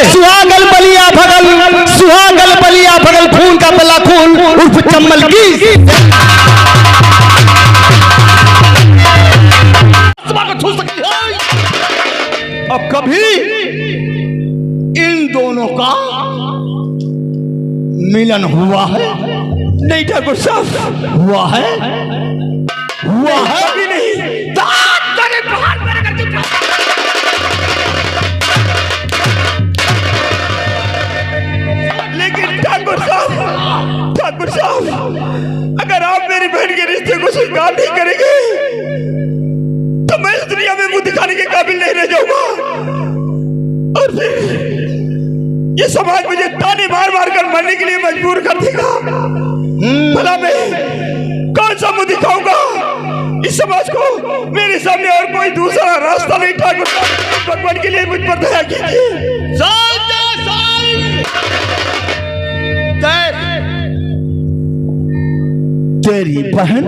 सुहागल बलिया भगल खून का पला खून उर्फ चम्मल की अब कभी इन दोनों का मिलन हुआ है? नहीं ठाकुर साहब, हुआ है कि नहीं? लेकिन ठाकुर साहब, अगर आप मेरी बहन के रिश्ते को स्वीकार नहीं करेंगे तो मैं इस दुनिया में मुंह दिखाने के काबिल नहीं रह जाऊंगा और फिर ये समाज मुझे ताने मार मार कर मरने के लिए मजबूर कर देगा। भला मैं कौन सा मुंह दिखाऊंगा इस समाज को? मेरे सामने और कोई दूसरा रास्ता नहीं। ठाकुर साहब, भगवान के लिए मुझ पर दया कीजिए। तेरी बहन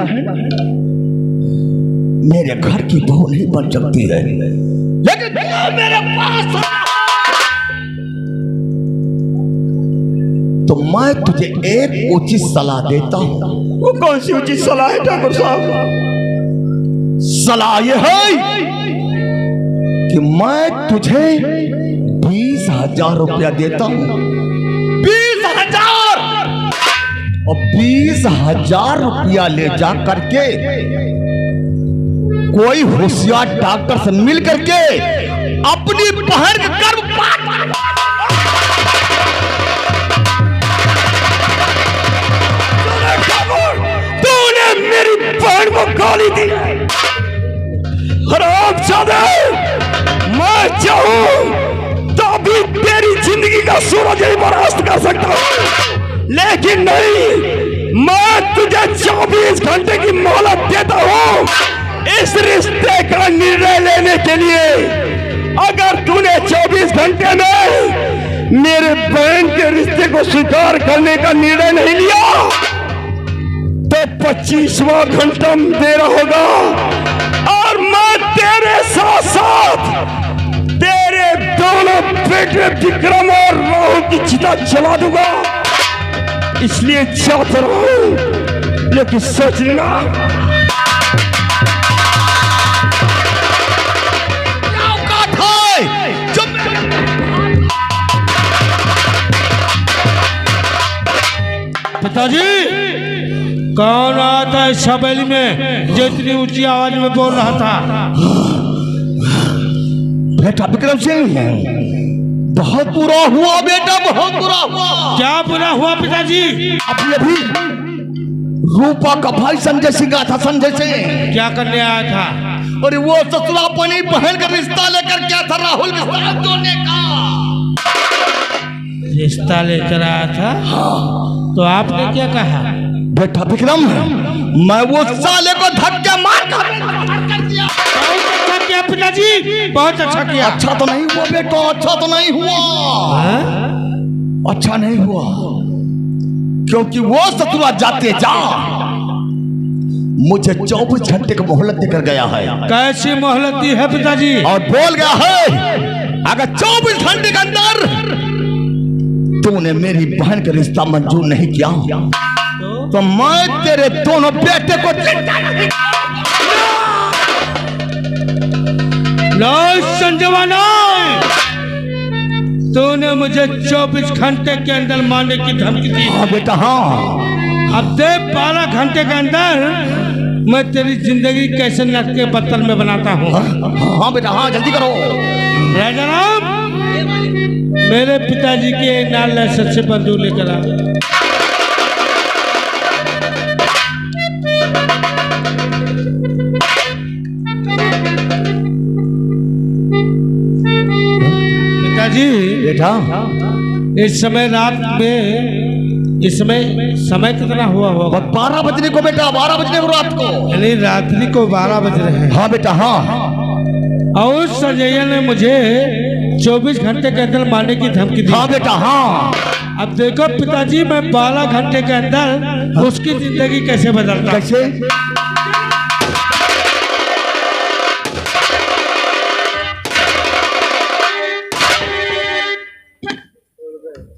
मेरे घर की बहू नहीं बन सकती है, लेकिन मेरे पास तो मैं तुझे एक उचित सलाह देता हूं। वो कौन सी उचित सलाह है ठाकुर साहब? सलाह यह है कि मैं तुझे 20,000 रुपया देता हूं। 20,000 और 20,000 रुपया ले जा करके कोई होशियार डॉक्टर से मिल करके अपनी बहन का गर्भपात मेरी बहन को गाली दी। हरामजादे, मैं चाहूं तो अभी तेरी जिंदगी का सूरज ही बर्दाश्त कर सकता हूं, लेकिन नहीं, मैं तुझे 24 घंटे की मोहलत देता हूं इस रिश्ते का निर्णय लेने के लिए। अगर तूने 24 घंटे में मेरे बहन के रिश्ते को स्वीकार करने का निर्णय नहीं लिया तो 25वां घंटा तेरा होगा और मैं तेरे साथ साथ तेरे दोनों बेटे विक्रम और राहुल की चिता जला दूंगा। इसलिए चाहता रहूं, लेकिन सोच लेना पिताजी। कौन आता है हवेली में जो इतनी ऊंची आवाज में बोल रहा था? बेटा विक्रम सिंह, बहुत बुरा हुआ बेटा, बहुत बुरा हुआ। क्या बुरा हुआ पिताजी? अभी रूपा का भाई संजय सिंह आया था। संजय सिंह क्या करने आया था? अरे वो ससुरा अपनी बहन का रिश्ता लेकर क्या था? राहुल के साथ जोड़ने का रिश्ता लेकर आया था। तो आपने क्या कहा? बेटा विक्रम, मैं वो साले को धक्के मार कर दिया। बहुत अच्छा किया पिताजी, बहुत अच्छा किया। अच्छा तो नहीं हुआ बेटा, अच्छा तो नहीं हुआ। अच्छा नहीं हुआ क्योंकि वो ससुरा जाते जा मुझे 24 घंटे की मोहलत देकर गया है। कैसी मोहलत दी है पिताजी? और बोल गया है अगर 24 घंटे के अंदर तूने मेरी बहन का रिश्ता मंजूर नहीं किया तो मैं तेरे दोनों बेटे को संजवाना, तूने मुझे 24 घंटे के अंदर मारने की धमकी दी। हाँ बेटा, हाँ। अब दे 12 घंटे के अंदर मैं तेरी जिंदगी कैसे नर्क के बत्तल में बनाता हूँ। हाँ बेटा, हाँ, जल्दी करो। राजा राम, मेरे पिताजी के नाल लाइसेंस से बंदूक लेकर आ। पिताजी बेटा, इस समय रात में, इस समय कितना हुआ होगा? 12 बजने को बेटा, 12 बजने को रात को। यानी रात्रि को 12 बज रहे हैं। हाँ बेटा, हाँ। और संजय ने मुझे 24 घंटे के अंदर मारने की धमकी दी। हाँ बेटा, हाँ। अब देखो पिताजी, मैं 12 घंटे के अंदर उसकी जिंदगी कैसे बदलता। कैसे?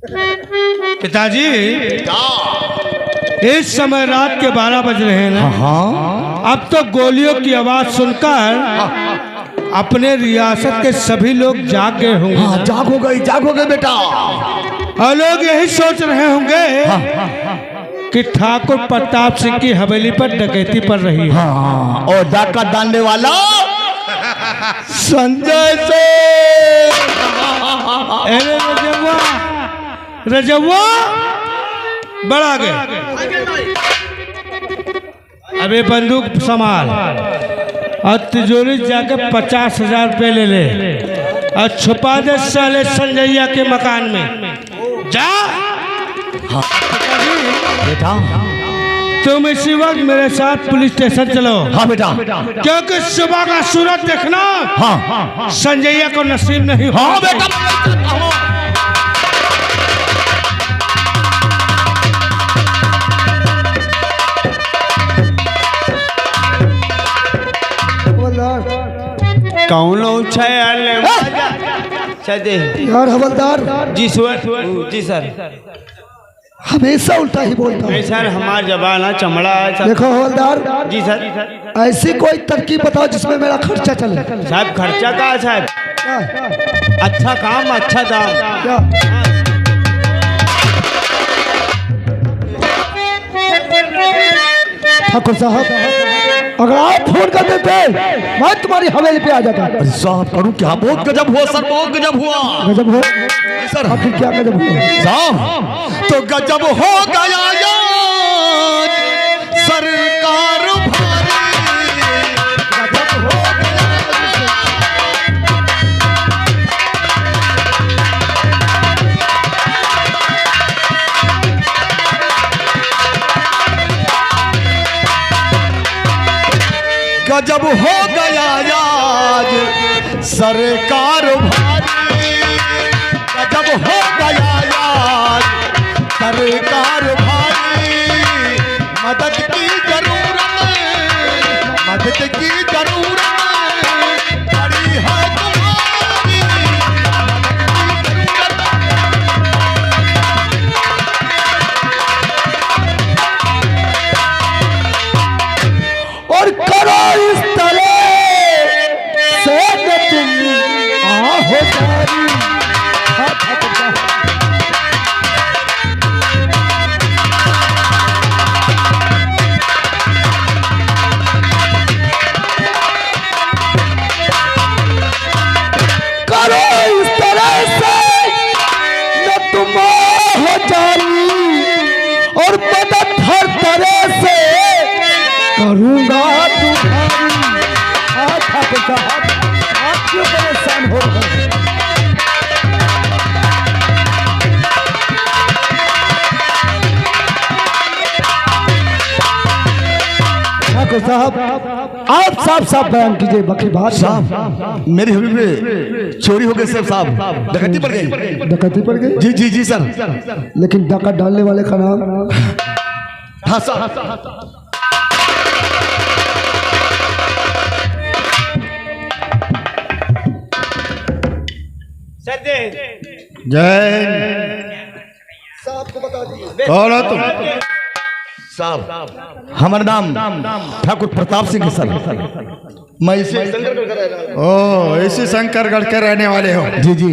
पिताजी इस समय रात के 12 बज रहे हैं ना। हाँ अब तो गोलियों की आवाज सुनकर अपने रियासत के सभी लोग जाग गए होंगे। हाँ, जागोगे बेटा। और लोग यही सोच रहे होंगे कि ठाकुर प्रताप सिंह की हवेली पर डकैती पड़ रही है। हाँ, और डाका डालने वाला संजय से। अरे रजवा बड़ा गए। अबे बंदूक संभाल और तिजोरी जाके 50,000 रुपये ले ले और छुपा दे साले संजैया के मकान में। जा। हाँ, बेटा तुम इसी वक्त मेरे साथ पुलिस स्टेशन चलो। हाँ बेटा, क्योंकि सुबह का सूरज देखना हाँ संजैया को नसीब नहीं। हाँ बेटा। कौन यार हवलदार जी सर। जी सर। हमेशा उल्टा ही बोलता है। नहीं सर, हमारा जबान है चमड़ा है सर। देखो हवलदार जी सर। ऐसी कोई तरकीब बताओ जिसमें मेरा खर्चा चले। साहब खर्चा का है साहब? क्या अच्छा काम अच्छा दाम। क्या ठाकुर साहब, अगर आप फोन कर देते मैं तुम्हारी हवेली पे आ जाता। अरे साहब करूं क्या? बहुत गजब हुआ सर, बहुत गजब हुआ। गजब हो सर आखिर क्या गजब हुआ? साहब तो गजब हो गया यार, सरकार भारी गजब हो गया। गजब हो गया आज सरकार भारी, गजब हो गया आज सरकार भारी। मदद की जरूरत, मदद की जरूरत पड़ी है तुम्हारी, मदद की जरूरत। और करो इस तरह से न तुम आहो जारी। करो इस तरह से न तुम आहो जारी, और मदद हर तरह से करूंगा तुम्हारी। ठाकुर साहब आप क्यों परेशान हो रहे हैं? ठाकुर साहब आप साफ साफ बयान कीजिए। बाकी बात साहब मेरी हवेली में चोरी हो गई साहब, डकैती पड़ गई। डकैती पड़ गई? जी जी जी सर। लेकिन डाका डालने वाले का नाम? हाँ साहब। जय साहब को बता दीजिए। कौन हो तुम? साहब हमारा नाम ठाकुर प्रताप सिंह है सर। मैं इसे ओ इसी शंकरगढ़ के रहने वाले हो? जी जी।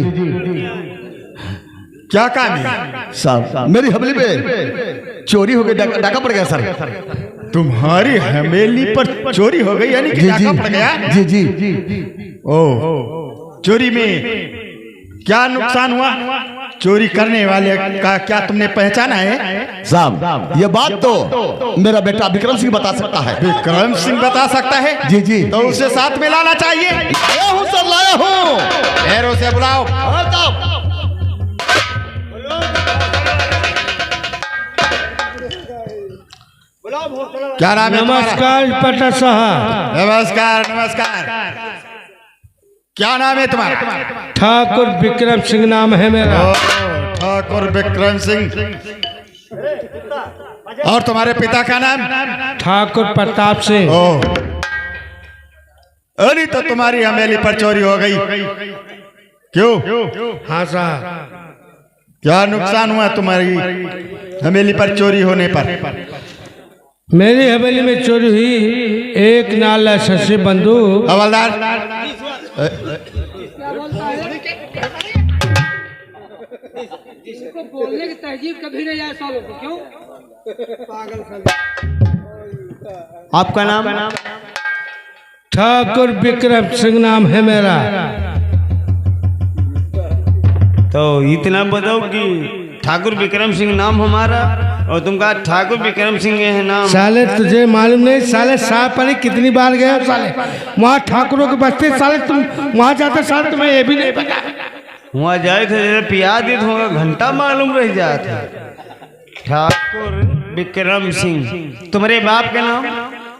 क्या काम है साहब? मेरी हवेली पे चोरी हो गई, डाका पड़ गया सर। तुम्हारी हवेली पर चोरी हो गई यानी कि डाका पड़ गया? जी जी। ओ चोरी में क्या नुकसान हुआ? चोरी करने वाले का क्या तुमने पहचाना है? साहब ये बात तो मेरा बेटा विक्रम सिंह बता सकता है। विक्रम सिंह बता सकता है? जी जी। तो उसे साथ में लाना चाहिए। लाया हूँ सर, लाया हूँ। फिर उसे बुलाओ। क्या नाम है तुम्हारा? नमस्कार पटा साहब। नमस्कार नमस्कार। क्या नाम है तुम्हारा? ठाकुर विक्रम सिंह नाम है मेरा। ठाकुर विक्रम सिंह। और तुम्हारे पिता का नाम? ठाकुर प्रताप सिंह। अरे तो तुम्हारी हवेली पर चोरी हो गई क्यों? हाँ साहब। क्या नुकसान हुआ तुम्हारी हवेली पर चोरी होने पर? मेरी हवेली में चोरी हुई एक नाला शशि बंदूक। हवलदार, बोलने की तहजीब कभी नहीं आया सालों को, क्यों? आपका नाम? ठाकुर विक्रम सिंह नाम है मेरा। तो इतना बताओ कि ठाकुर विक्रम सिंह नाम हमारा और तुम कहा ठाकुर विक्रम सिंह है नाम। साले तुझे मालूम नहीं? साले साहब पर कितनी बार गए हो साले? वहाँ ठाकुरों के बस्ते साले तुम वहाँ जाते साले तुम्हें ये भी नहीं पता। वहाँ जाए थे पिया दी होगा घंटा मालूम रह जाता। ठाकुर विक्रम सिंह। तुम्हारे बाप के नाम?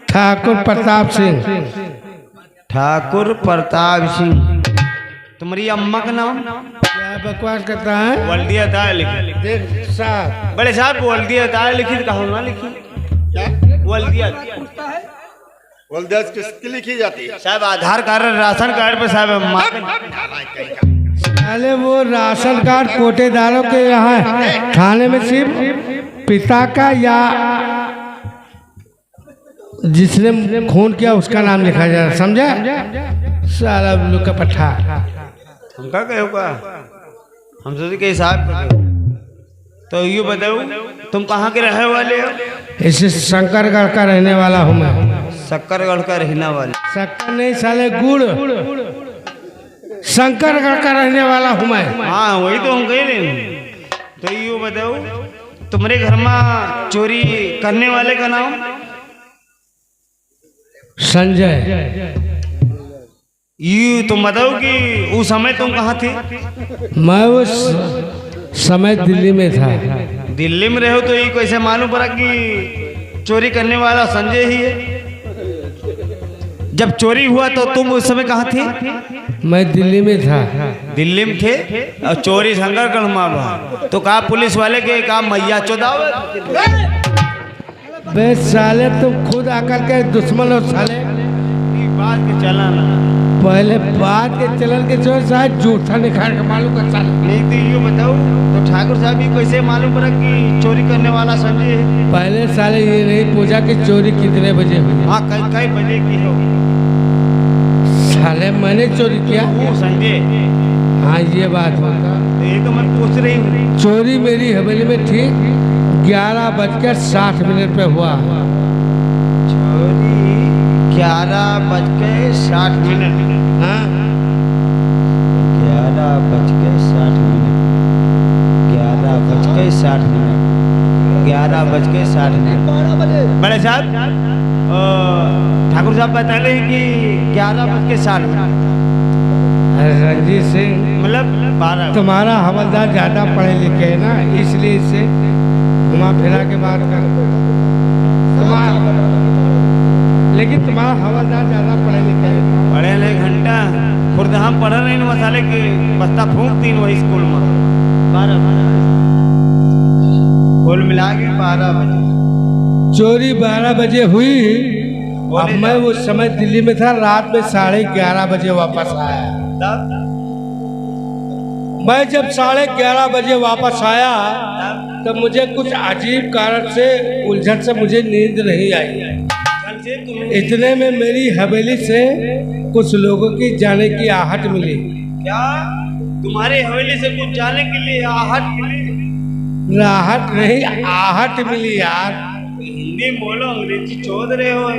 ठाकुर प्रताप सिंह। ठाकुर प्रताप सिंह। तुम्हारी अम्मा का नाम? क्या बकवास करता है? वल्दिया ताय लिखी। देख साहब, बड़े साहब वल्दिया ताय लिखी तो कहा ना लिखी? वल्दिया वल्दिया किसकी लिखी जाती है? साहब आधार कार्ड राशन कार्ड पे साहब अम्मा साले वो राशन कार्ड कोटेदारों के यहाँ है। थाने में सिर्फ पिता का या जिसने खून किया उसका नाम लिखा जा रहा, समझा? साला लोग का पट्टा। हम क्या कहोगा? हम सोचे के हिसाब। तो ये बताओ तुम कहाँ के रहने वाले हो? इसे शंकरगढ़ का रहने वाला हूँ मैं। शक्करगढ़ का रहने वाले? शक्कर नहीं साले, गुड़। शंकरगढ़ का रहने वाला हूँ मैं। हाँ वही तो हम कह रहे हैं। तो ये बताओ तुम्हारे घर में चोरी करने वाले का नाम? संजय। ये तुम बताओ कि उस समय तुम कहाँ थे? मैं उस समय दिल्ली में था। दिल्ली में रहो तो ये कैसे मालूम पड़ा कि चोरी करने वाला संजय ही है? जब चोरी हुआ तो तुम उस समय कहाँ थे? मैं दिल्ली में था। दिल्ली में थे और चोरी शंकरगढ़ में। तो कहा पुलिस वाले के कहा मैया चौदावत? बे साले तुम खुद आकर के दुश्मन हो साले। बात के चलाना पहले बात के चलन के जो शायद जूठा निकाल के मालूम कर साले। नहीं तो ये बताओ तो ठाकुर साहब ये कैसे मालूम पड़ा कि चोरी करने वाला संजय है? पहले साले ये नहीं पूछा कि चोरी कितने बजे हुई। हाँ कई बजे की हो? साले मैंने चोरी किया? वो संजय? हाँ ये बात होगा। तो ये तो मैं पूछ रही हूँ। चोरी मेरी हवेली में ठीक 11:60 पे हुआ। चोरी 11:60। हाँ 11:60। बड़े साहब ठाकुर साहब बता रहे हैं कि 11:60। रणजीत सिंह मतलब 12। तुम्हारा हवलदार ज्यादा पढ़े लिखे है ना, इसलिए इसे घुमा फिरा के बात कर। लेकिन तुम्हारा हवलदार ज्यादा पढ़े लिखे है। पढ़े ले घंटा खुद हम पढ़ रहे हैं मसाले के बस्ता फूंक तीन वही स्कूल में 12 कुल मिला के 12 बजे चोरी 12 बजे हुई। अब मैं उस समय दिल्ली में था। रात में 11:30 बजे वापस आया। मैं जब 11:30 बजे वापस आया तो मुझे कुछ अजीब कारण से उलझन से मुझे नींद नहीं आई। इतने में मेरी हवेली से कुछ लोगों की जाने की आहट मिली। क्या तुम्हारे हवेली से कुछ जाने के लिए आहट मिली? राहत नहीं, आहट मिली यार। हिंदी बोलो, अंग्रेजी चोद रहे हो।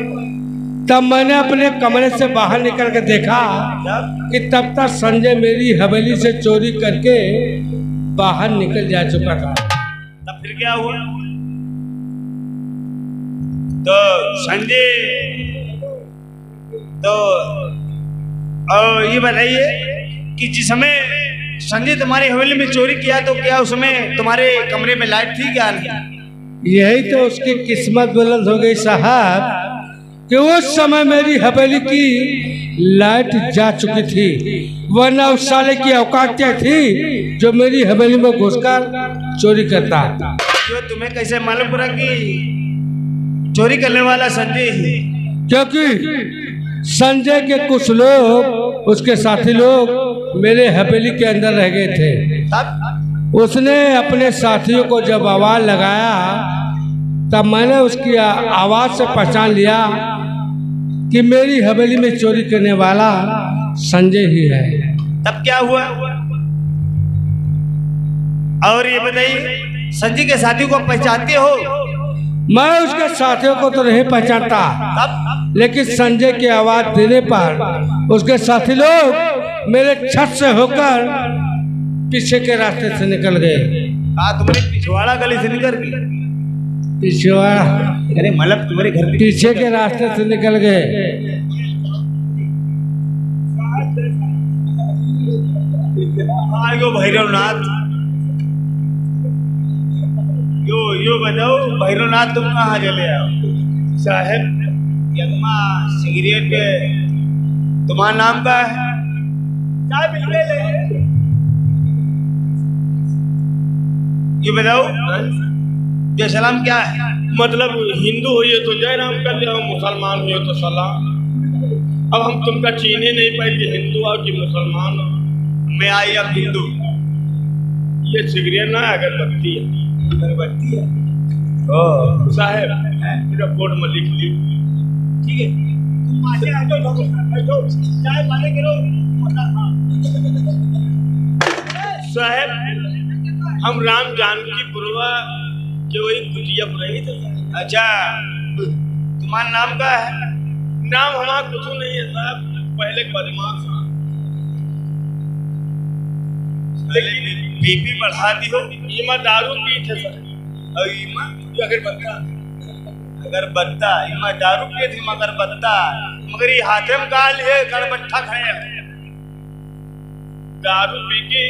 तब मैंने अपने कमरे से बाहर निकल के देखा कि तब तक संजय मेरी हवेली से चोरी करके बाहर निकल जा चुका था। तब फिर क्या हुआ? तो संजय तो ये बताइए कि जिस समय संजय तुम्हारी हवेली में चोरी किया तो क्या उस समय तुम्हारे कमरे में लाइट थी क्या? नहीं। यही तो उसकी किस्मत बुलंद हो गई साहब कि उस समय मेरी हवेली की लाइट जा चुकी थी, वरना उस साले की औकात क्या थी जो मेरी हवेली में घुसकर चोरी करता। तो तुम्हें कैसे मालूम पड़ा कि चोरी करने वाला संजय है? क्योंकि संजय के कुछ लोग, उसके साथी लोग मेरे हवेली के अंदर रह गए थे। उसने अपने साथियों को जब आवाज लगाया तब मैंने उसकी आवाज से पहचान लिया कि मेरी हवेली में चोरी करने वाला संजय ही है। तब क्या हुआ? और ये बताइए, संजय के साथियों को पहचानते हो? मैं उसके साथियों को तो नहीं पहचानता, तब लेकिन संजय की आवाज देने पर उसके साथी लोग मेरे छत से होकर पीछे के रास्ते से निकल गए। तुम्हारी पिछवाड़ा गली से निकल गई? पिछवाड़ा, अरे मतलब तुम्हारे घर पीछे के रास्ते से निकल गए। आयो भैरवनाथ, यो बताओ भैरवनाथ तुम कहाँ चले आओ? साहब यम्मा सिगरेट तुम्हारा नाम का है? ये बताओ जय सलाम क्या है? मतलब हिंदू हो तो जय राम कर ले, मुसलमान हो तो सलाम। अब हम तुमका चीने नहीं पाए कि हिंदू हो कि मुसलमान हो। मैं आई अब हिंदू। ये सिगरेट ना अगरबत्ती है। अगरबत्ती है? साहब मेरा बोर्ड में लिख ली। ठीक है, तुम आगे आ जाओ, बैठो, चाय पानी करो। साहब हम राम जानकी पुरवा के वही कुटिया पुरही थे। अच्छा, तुम्हारा नाम का है? नाम हमारा कुछ नहीं है साहब, पहले बदमाश था। लेकिन बीपी बढ़ा दी हो। ईमा दारू पी थे सर। और ईमा अगरबत्ता, अगरबत्ता, ईमा दारू पिए थे मगर बत्ता, मगर ये हाथे में का लिए गड़बट्ठा खड़े हैं। दारू पी के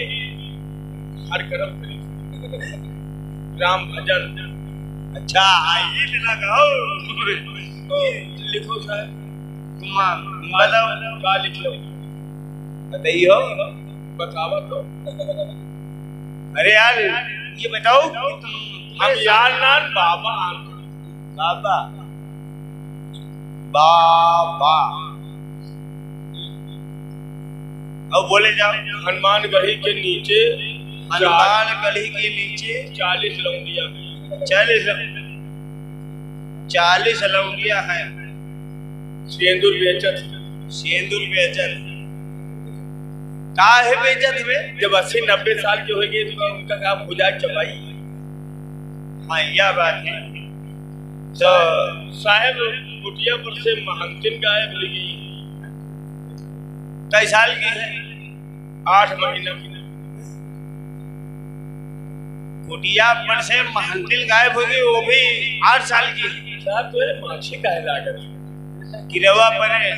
हर कर्म करी, राम भजन। अच्छा ये लगाओ। लिखो साहब, तुम बताओ का लिख लो, बताइयो। बतावा तो। अरे यार ये बताओ, हम यार नान बाबा बाबा बाबा अब बोले जाओ। हनुमान गढ़ी के नीचे, हनुमान गढ़ी के नीचे 40 लौंडिया, 40 लौंडिया है। सिंदूर बेचत, सिंदूर बेचत का है? बेचत में जब 80-90 साल के हो गए तो उनका काम भुजा चबाई। हाँ यह बात है। तो साहब कुटिया पर से महंतिन गायब ले गई। कई साल की है? 8 महीना की। कुटिया पर से महंतिल गायब हो गई, वो भी 8 साल की। साहब तो माछी का लागत गिरवा पर है।